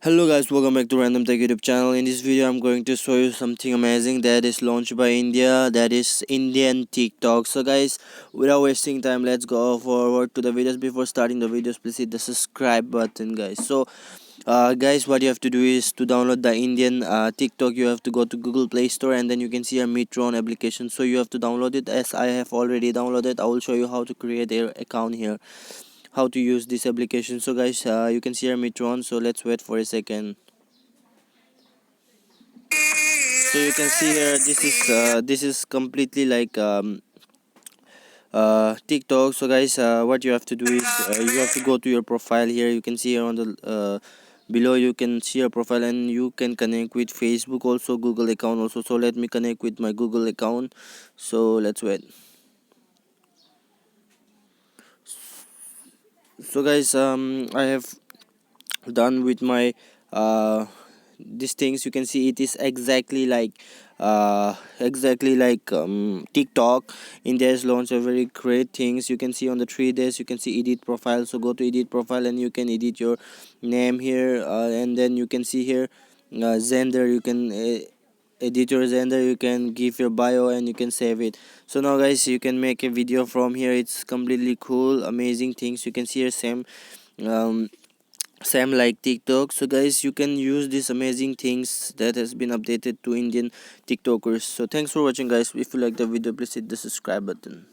Hello guys, welcome back to Random Tech YouTube channel. In this video I'm going to show you something amazing that is launched by India, that is Indian TikTok. So guys, without wasting time, let's go forward to the videos. Before starting the videos, please hit the subscribe button guys. Guys, what you have to do is to download the Indian TikTok. You have to go to Google Play Store and then you can see a mitron application. So you have to download it. As I have already downloaded, I will show you how to create an account here, how to use this application. So guys, you can see our mitron. So let's wait for a second. So you can see here, this is completely like TikTok. So guys, what you have to do is you have to go to your profile. Here you can see here on the below, you can see your profile and you can connect with Facebook also, Google account also. So let me connect with my Google account. So let's wait. So guys, I have done with my these things. You can see it is exactly like TikTok. India has launched a very great things. You can see on the 3 days, you can see edit profile. So go to edit profile and you can edit your name here, and then you can see here gender. You can edit your gender, you can give your bio and you can save it. So now guys, you can make a video from here. It's completely cool, amazing things. You can see here um same like TikTok. So guys, you can use these amazing things that has been updated to Indian TikTokers. So thanks for watching guys. If you like the video, please hit the subscribe button.